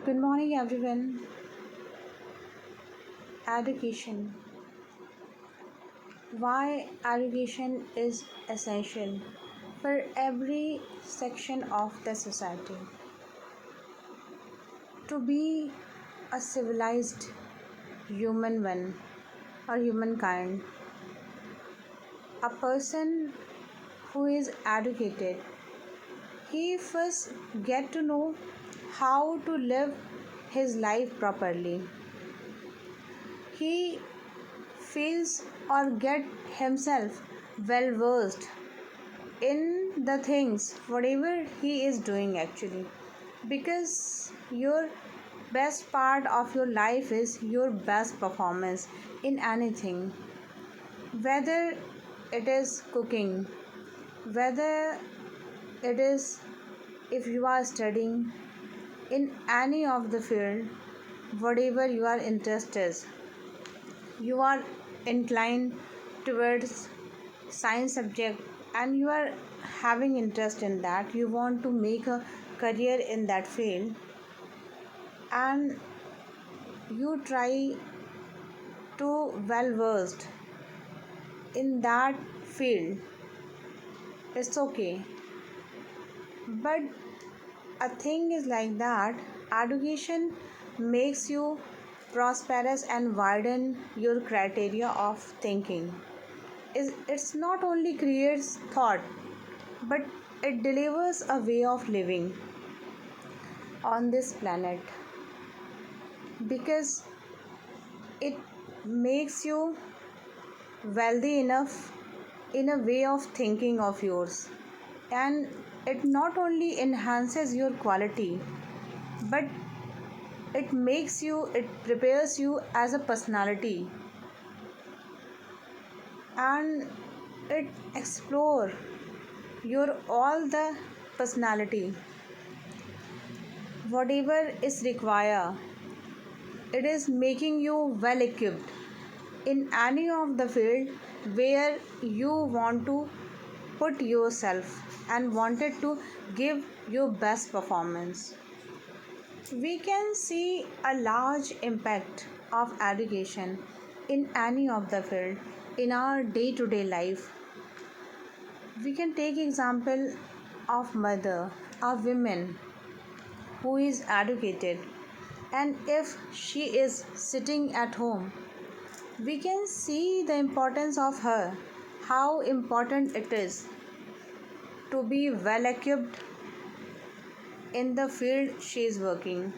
Good morning, everyone. Education. Why education is essential for every section of the society. To be a civilized human one or humankind, a person who is educated, he first get to know how to live his life properly. He feels or get himself well versed in the things whatever he is doing actually, because your best part of your life is your best performance in anything, whether it is cooking, whether it is if you are studying in any of the field, whatever your interest is, you are inclined towards science subject and you are having interest in that, you want to make a career in that field, and you try to well versed in that field, it's okay. But a thing is like that, education makes you prosperous and widen your criteria of thinking. It's not only creates thought, but it delivers a way of living on this planet, because it makes you wealthy enough in a way of thinking of yours, and it not only enhances your quality, but it prepares you as a personality, and it explore your all the personality whatever is required. It is making you well equipped in any of the field where you want to put yourself and wanted to give your best performance. We can see a large impact of education in any of the field in our day to day life. We can take example of mother, a woman who is educated, and if she is sitting at home, we can see the importance of her, how important it is to be well equipped in the field she is working.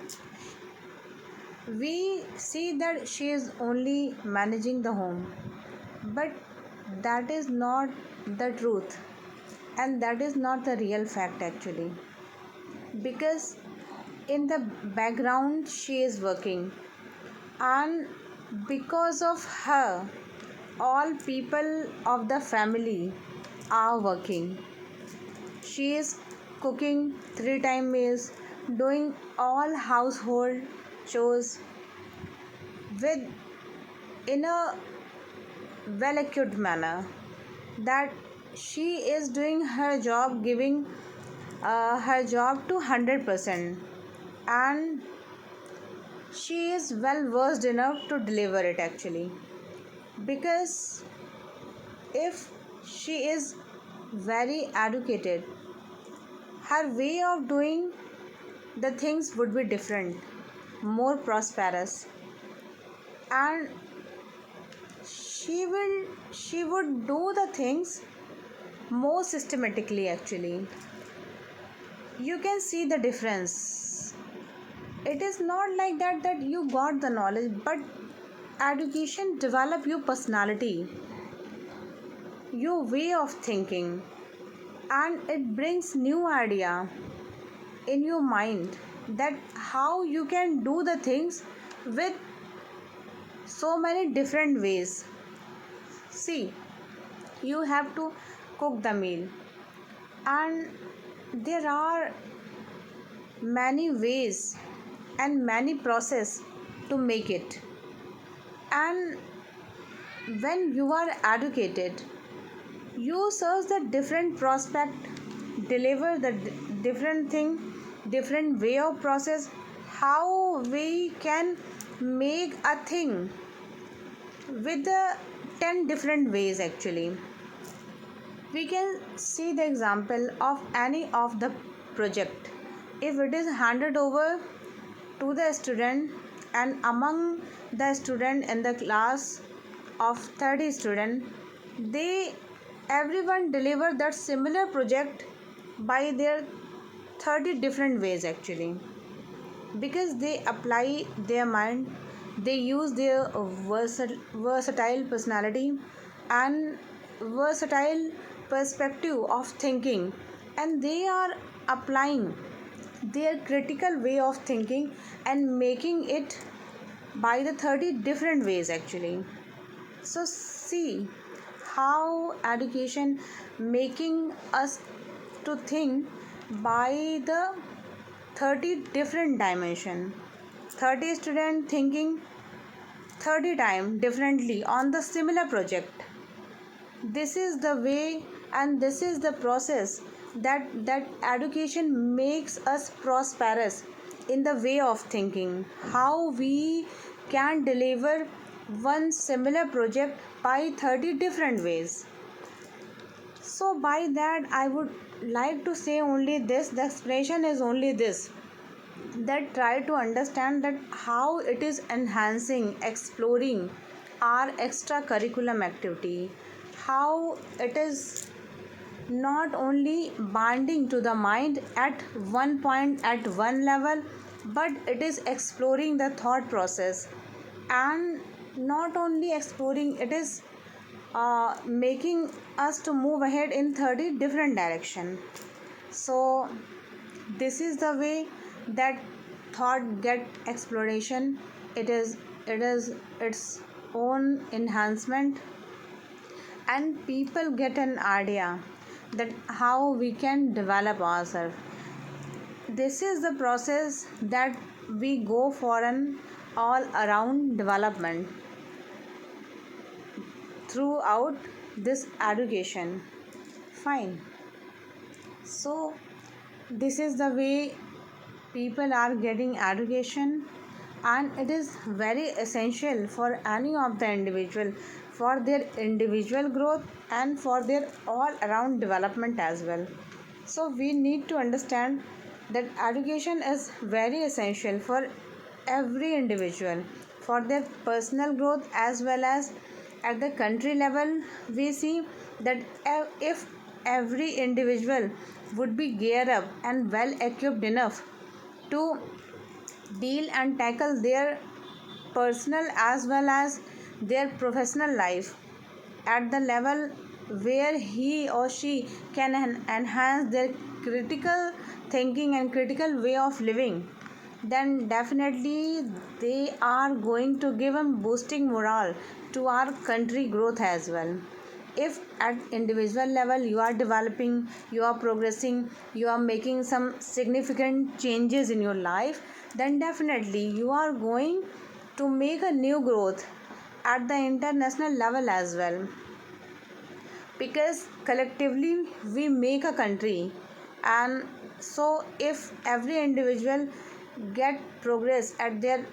We see that she is only managing the home, but that is not the truth, and that is not the real fact actually, because in the background she is working, and because of her all people of the family are working. She is cooking 3 time meals, doing all household chores with in a well equipped manner, that she is doing her job, giving her job to 100%, and she is well versed enough to deliver it actually, because if she is very educated, her way of doing the things would be different, more prosperous, and she would do the things more systematically actually. You can see the difference. It is not like that you got the knowledge, but education develop your personality, your way of thinking, and it brings new idea in your mind, that how you can do the things with so many different ways. See, you have to cook the meal, and there are many ways and many process to make it, and when you are educated, you search the different prospect, deliver the different thing, different way of process, how we can make a thing with the 10 different ways actually. We can see the example of any of the project. If it is handed over to the student, and among the student in the class of 30 students, they everyone deliver that similar project by their 30 different ways actually, because they apply their mind, they use their versatile personality and versatile perspective of thinking, and they are applying their critical way of thinking and making it by the 30 different ways actually. So see how education making us to think by the 30 different dimension. 30 student thinking 30 times differently on the similar project. This is the way and this is the process that education makes us prosperous in the way of thinking. How we can deliver one similar project by 30 different ways. So by that I would like to say only this, the explanation is only this, that try to understand that how it is enhancing, exploring our extracurriculum activity, how it is not only bonding to the mind at one point at one level, but it is exploring the thought process, and not only exploring, it is making us to move ahead in 30 different direction. So this is the way that thought get exploration. It is its own enhancement, and people get an idea that how we can develop ourselves. This is the process that we go for an all around development throughout this education. Fine. So this is the way people are getting education, and it is very essential for any of the individual, for their individual growth and for their all around development as well. So we need to understand that education is very essential for every individual, for their personal growth as well as at the country level. We see that if every individual would be geared up and well equipped enough to deal and tackle their personal as well as their professional life at the level where he or she can enhance their critical thinking and critical way of living, then definitely they are going to give a boosting morale to our country growth as well. If at individual level you are developing, you are progressing, you are making some significant changes in your life, then definitely you are going to make a new growth at the international level as well, because collectively we make a country. And so if every individual get progress at their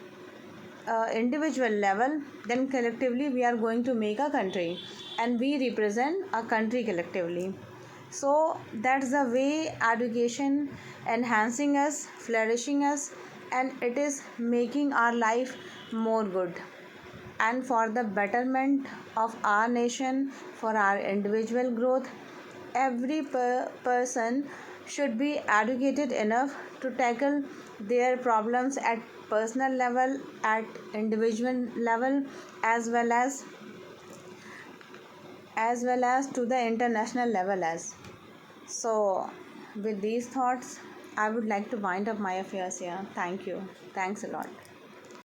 individual level, then collectively we are going to make a country and we represent a country collectively. So that's the way education enhancing us, flourishing us, and it is making our life more good, and for the betterment of our nation, for our individual growth. Every person should be educated enough to tackle their problems at personal level, at individual level, as well as to the international level as. So with these thoughts I would like to wind up my affairs here. Thank you. Thanks a lot.